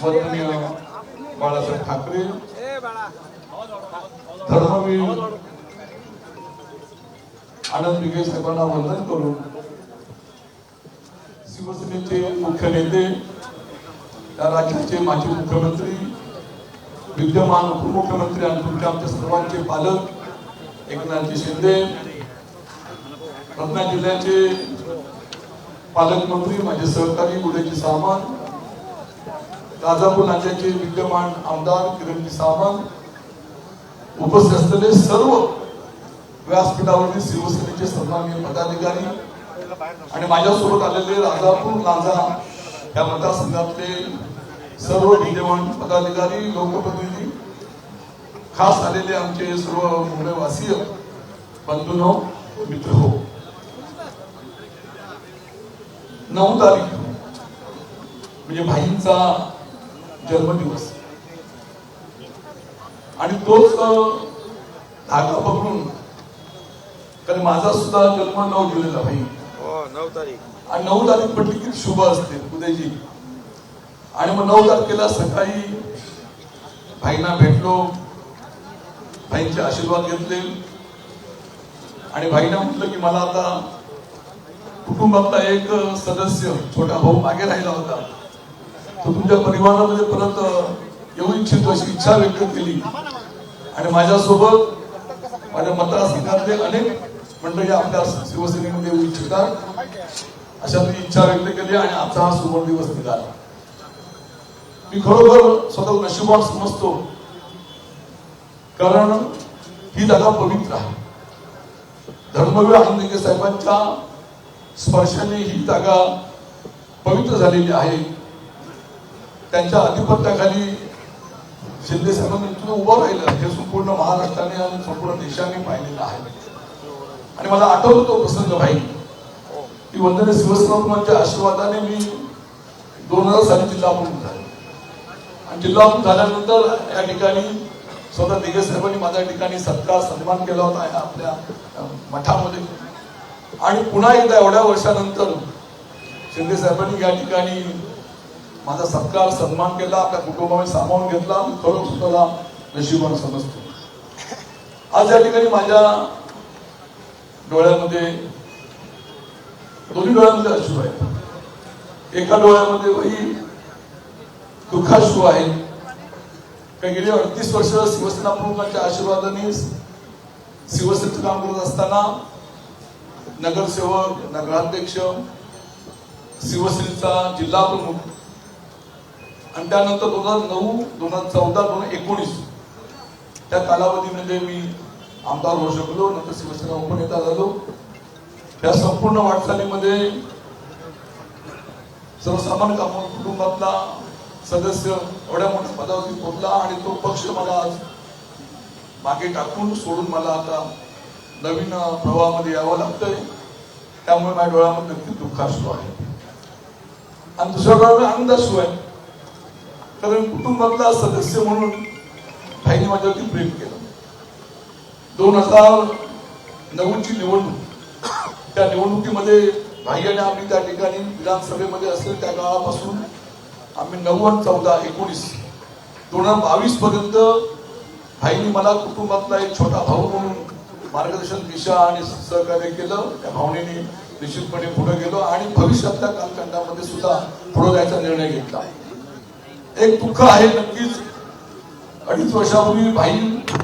वंदनीय बाळासाहेब ठाकरे, धर्मवीर आनंद विगे साहेबांना वंदन करून शिवसेनेचे मुख्य नेते, या राज्याचे माजी मुख्यमंत्री, विद्यमान उपमुख्यमंत्री आणि तुमच्या आमच्या सर्वांचे पालक एकनाथ शिंदे, रत्नागिरी जिल्ह्याचे पालकमंत्री, माझे सहकारी उदयजी सामंत, राजापूर राज्याचे विद्यमान आमदार किरणजी सामंत, उपस्थित असलेले सर्व व्यासपीठावरील शिवसेनेचे सन्माननीय पदाधिकारी आणि माझ्यासोबत आलेले राजापूर लांजा या मतदारसंघातले सर्व विद्यमान पदाधिकारी, लोकप्रतिनिधी, खास आलेले आमचे सर्व मुंबईवासीय बंधूंनो, मित्र, 9 तारीख म्हणजे भाईंचा जन्मदिवस आणि तोच धागा पकडून, कारण माझा सुद्धा जन्म 9 जुलैला भाई, 9 तारीख आणि 9 तारीख म्हटली की शुभ असते उदयजी. आणि मग 9 तारखेला सकाळी भाईंना भेटलो, भाईंचे आशीर्वाद घेतले आणि भाईंना म्हटलं की मला आता कुटुंबातला एक सदस्य, छोटा भाऊ मागे राहिला होता, तो तुमच्या परिवारामध्ये परत येऊ इच्छितो अशी इच्छा व्यक्त केली. आणि माझ्यासोबत माझ्या मतदारसंघातले अनेक मंडळी आपल्या शिवसेनेमध्ये येऊ इच्छितात अशा मी इच्छा व्यक्त केली आणि आजचा हा सुवर्ण दिवस निघाला. मी खरोखर स्वतः नशिबान समजतो, कारण ही जागा पवित्र आहे. धर्मवीर आनंद विगे साहेबांच्या स्पर्शाने ही जागा पवित्र झालेली आहे. त्यांच्या अधिपत्याखाली शिंदे साहेबांनी इथून उभं राहिलं हे संपूर्ण महाराष्ट्राने आणि संपूर्ण देशाने पाहिलेलं आहे. आणि मला आठवतो तो प्रसंग भाई, की वंदनीय शिवसेना आशीर्वादाने मी 2000 साली जिल्हा प्रमुख झाले आणि जिल्हा प्रमुख झाल्यानंतर या ठिकाणी स्वतः दिगे साहेबांनी माझ्या ठिकाणी सत्कार सन्मान केला होता आपल्या मठामध्ये. आणि पुन्हा एकदा एवढ्या वर्षानंतर शिंदे साहेबांनी या ठिकाणी माझा सत्कार सन्मान केला, आपल्या कुटुंबामध्ये सामावून घेतला. मी खरोखर स्वतःला नशिबान समजतो. आज या ठिकाणी माझ्या डोळ्यामध्ये, दोन्ही डोळ्यामध्ये अश्रू आहेत. एका डोळ्यामध्ये वही दुःखाश्रू आहे. गेली 38 वर्ष शिवसेना प्रमुखांच्या आशीर्वादाने शिवसेनेचं काम करत असताना नगरसेवक, नगराध्यक्ष, शिवसेनेचा जिल्हा प्रमुख आणि त्यानंतर 2009, 2014, 2019 त्या कालावधीमध्ये मी आमदार होऊ शकलो, नंतर शिवसेना उपनेता झालो. त्या संपूर्ण वाटचालीमध्ये सर्वसामान्य कुटुंबातला सदस्य एवढ्या मोठ्या पदावरती पोहोचला आणि तो पक्ष मला आज मागे टाकून सोडून मला आता नवीन प्रवाहामध्ये यावं लागतंय. त्यामुळे माझ्या डोळ्यामध्ये नक्की दुःखाश्रू आहे आणि दुसऱ्या डोळ्यामध्ये आनंदाश्रू आहे, कारण कुटुंबातला सदस्य म्हणून भाईने माझ्यावरती प्रेम केलं. 2009ची निवडणूक, त्या निवडणुकीमध्ये भाई आणि आम्ही त्या ठिकाणी विधानसभेमध्ये असेल त्या काळापासून आम्ही 9 आणि 14, 19, 2022 पर्यंत भाईने मला कुटुंबातला एक छोटा भाऊ म्हणून मार्गदर्शन, दिशा आणि सहकार्य केलं. त्या भावनेने निश्चितपणे पुढे गेलो आणि भविष्यातल्या कालखंडामध्ये सुद्धा पुढे जायचा निर्णय घेतला. एक दुःख आहे नक्कीच, 2.5 वर्षापूर्वी भाई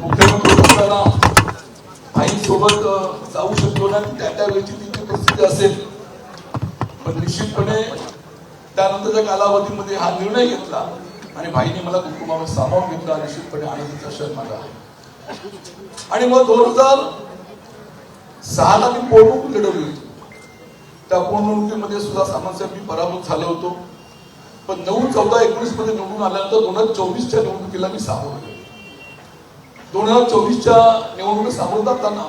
मुख्यमंत्री असताना भाई सोबत जाऊ शकलो ना, त्यावेळेची तिची परिस्थिती असेल, पण निश्चितपणे त्यानंतरच्या कालावधीमध्ये हा निर्णय घेतला आणि भाईने मला कुटुंबावर सामावून घेतला. निश्चितपणे आनंदीचा क्षण माझा आहे. आणि मग 2006ला मी पोटनिवडणूक लढवली होती. त्या पोटनिवडणुकीमध्ये सुद्धा सामंत साहेब मी पराभूत झालो होतो. पण 9, 14, 19 मध्ये निवडून आल्यानंतर 2024च्या निवडणुकीला मी सामोरं गेलो. 2024च्या निवडणुकीत सामोरं जाताना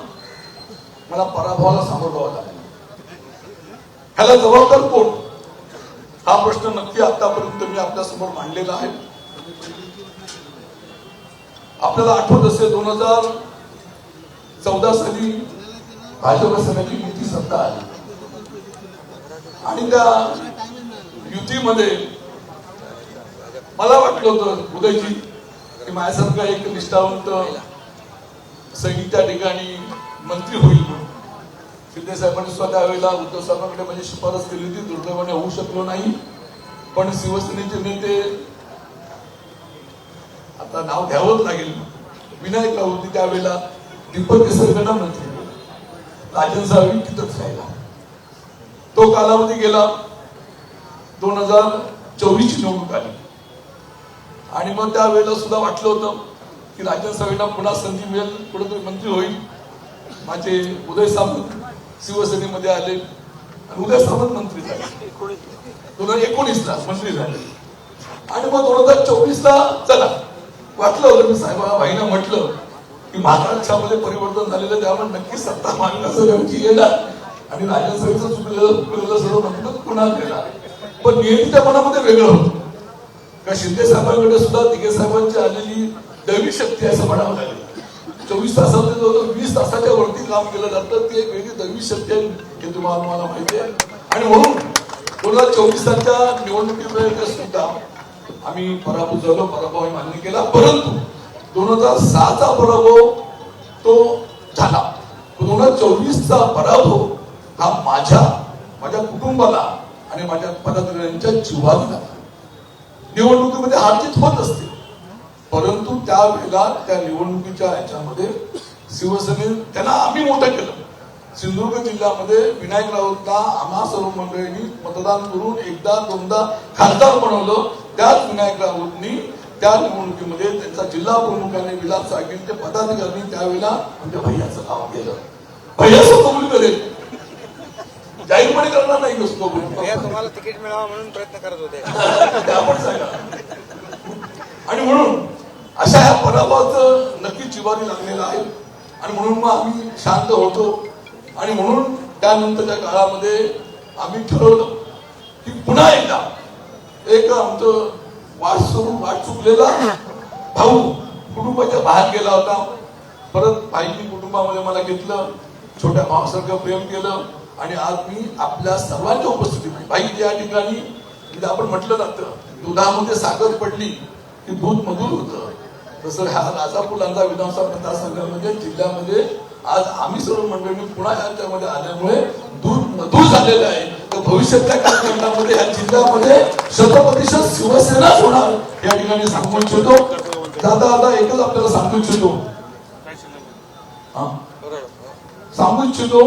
मला पराभवाला सामोरं जावं लागलं. ह्याला जबाबदार कोण, हा प्रश्न नक्की आतापर्यंत मी आपल्या समोर मांडलेला आहे. आपल्याला आठवत असेल 2014 साली भाजप सरकारची युती सत्ता आली आणि त्या युतीमध्ये मला वाटलं होतं उदयजी की माझ्यासारखा एक निष्ठावंत सैनिक त्या ठिकाणी मंत्री होईल म्हणून. शिंदे साहेबांनी सुद्धा त्यावेळेला उद्धव साहेबांकडे माझी शिफारस केली होती, दुर्दैवाने होऊ शकलो नाही. पण शिवसेनेचे नेते, आता नाव घ्यावंच लागेल, विनायक राऊत त्यावेळेला, दीपक केसरकर मंत्री, राजन साहेब तिथंच राहिला. तो कालावधी गेला, 2024 ची निवडणूक आली आणि मग त्यावेळेला सुद्धा वाटलं होतं की राजन साहेबांना पुन्हा संधी मिळेल, कुठेतरी मंत्री होईल. माझे उदय सामंत शिवसेनेमध्ये आले आणि उदय सामंत मंत्री झाले, 2019 ला मंत्री झाले. आणि मग 2024 ला चला वाटलं होतं, मी साहेबांना भाईना म्हटलं की महाराष्ट्रामध्ये परिवर्तन झालेलं, त्यामुळे नक्की सत्ता मागण्याची येणार आणि राजन साहेबांचं चुकलेलं सर्व मंत्री पुन्हा देणार. पण नियतीच्या मनामध्ये वेगळं होतं का शिंदे साहेबांकडे सुद्धा तिघे साहेबांची आलेली दैवी शक्ती असं म्हणावं लागेल. 24 तासामध्ये जवळजवळ 20 तासाच्या वरती काम केलं जातं, ती एक वेगळी दैवी शक्ती आहे हे तुम्हाला माहिती आहे. आणि म्हणून 2024च्या निवडणुकीमध्ये सुद्धा आम्ही पराभूत झालो, पराभव मान्य केला. परंतु 2006चा पराभव तो झाला, 2024चा पराभव हा माझ्या कुटुंबाला आणि माझ्या पदाधिकाऱ्यांच्या जीवाला झाला. निवडणुकीमध्ये हारजीत होत असते, परंतु त्यावेळेला त्या निवडणुकीच्या याच्यामध्ये शिवसेने त्यांना आम्ही मोठं केलं. सिंधुदुर्ग जिल्ह्यामध्ये विनायक राऊतला आम्हा सर्व मंडळींनी मतदान करून एकदा दोनदा खासदार बनवलं. त्याच विनायक राऊतनी त्या निवडणुकीमध्ये त्यांचा जिल्हा प्रमुखाने विलास सागील ते पदाधिकारी त्यावेळेला म्हणजे भैयाचं नाव केलं. भैयाचं कबूल करेल, जाहीरपणे करणार नाही नसतो. तुम्हाला तिकीट मिळावं म्हणून प्रयत्न करत होते आपण सांगा. आणि म्हणून अशा ह्या पराभवाचं नक्की जिव्हारी लागलेलं आहे आणि म्हणून मग आम्ही शांत होतो. आणि म्हणून त्यानंतरच्या काळामध्ये आम्ही ठरवलं की पुन्हा एकदा एक आमचं वाट चुकलेला भाऊ कुटुंबाच्या बाहेर गेला होता. परत भाईंनी कुटुंबामध्ये मला घेतलं, छोट्या भावासारखं प्रेम केलं आणि आज मी आपल्या सर्वांच्या उपस्थितीमध्ये भाई ज्या ठिकाणी म्हणजे आपण म्हटलं जातं दुधामध्ये साखर पडली की दूध मधुर होतं, तसं ह्या राजापूर लांजा विधानसभा मतदारसंघामध्ये जिल्ह्यामध्ये आज आम्ही सर्व मंडळी पुन्हा यांच्यामध्ये आल्यामुळे दूध मधुर झालेलं आहे. तर भविष्यातल्या कालखंडामध्ये या जिल्ह्यामध्ये 100% शिवसेनाच होणार या ठिकाणी सांगू इच्छितो. दादा एकच आपल्याला सांगू इच्छितो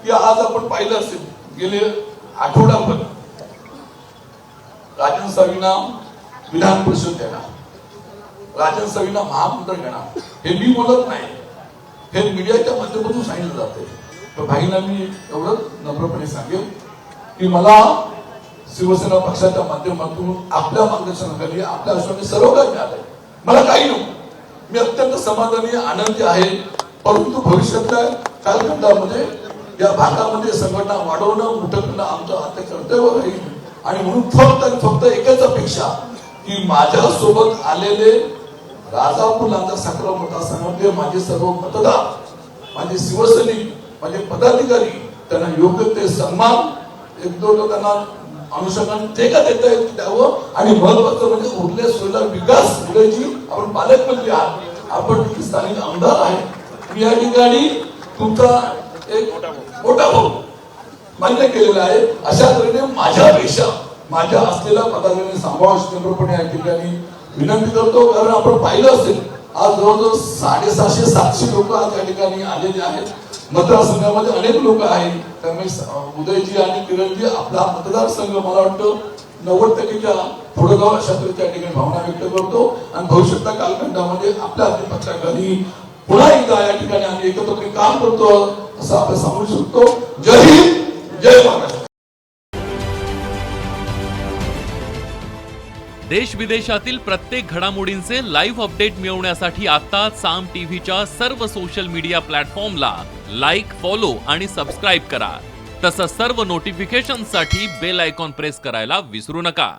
की आज आपण पाहिलं असेल गेले आठवडाभर राजन साहेबांना विधान परिषद देणार, राजन साहेबांना महामंत्र घेणार. हे मी बोलत नाही, हे मीडियाच्या माध्यमातून सांगितलं जाते. तर भाईला मी एवढंच नम्रपणे सांगेन की मला शिवसेना पक्षाच्या माध्यमातून आपल्या मार्गदर्शनाखाली आपल्या आश्वाने सर्व काही मिळालंय. मला काही नको, मी अत्यंत समाधानी आनंदी आहे. परंतु भविष्यातल्या कालखंडामध्ये या भागामध्ये संघटना वाढवणं मोठं करणं आमचं आता कर्तव्य राहील. आणि म्हणून फक्त आणि फक्त एकच अपेक्षा की माझ्या सोबत आलेले राजापूर लांजा साखर मतदारसंघातले माझे सर्व मतदार, माझे शिवसैनिक, माझे पदाधिकारी त्यांना योग्य ते सन्मान एक दोन त्यांना अनुषंगाने ते का देता येत द्यावं. आणि महत्वाचं म्हणजे उरले सोयीला विकास. उदयजी आपण पालकमंत्री आहात, आपण स्थानिक आमदार आहे, या ठिकाणी तुमचा एक मोठा भाऊ मान्य केलेला आहे. अशा तऱ्हेने माझ्यापेक्षा माझ्या असलेल्या पदाधिकाऱ्यांनी सांभाळून केंद्रपणे या ठिकाणी विनंती करतो. कारण आपण पाहिलं असेल आज जवळजवळ 750-700 लोक आज या ठिकाणी आलेले आहेत. मतदारसंघामध्ये अनेक लोक आहेत. त्यामुळे उदयजी आणि किरणजी आपला मतदारसंघ मला वाटतं 90% पुढे जाऊ अशा तऱ्हेच्या ठिकाणी भावना व्यक्त करतो. आणि भविष्यातल्या कालखंडामध्ये आपल्या अधिपत्याखाली पुन्हा एकदा या ठिकाणी आम्ही एकत्रपणे काम करतो असं आपण सांगू शकतो. जय हिंद, जय महाराष्ट्र. देश विदेशातील प्रत्येक घडामोडींचे लाईव्ह अपडेट मिळवण्यासाठी आता साम टीव्हीच्या सर्व सोशल मीडिया प्लॅटफॉर्मला लाईक, फॉलो आणि सबस्क्राईब करा. तसंच सर्व नोटिफिकेशनसाठी बेल आयकॉन प्रेस करायला विसरू नका.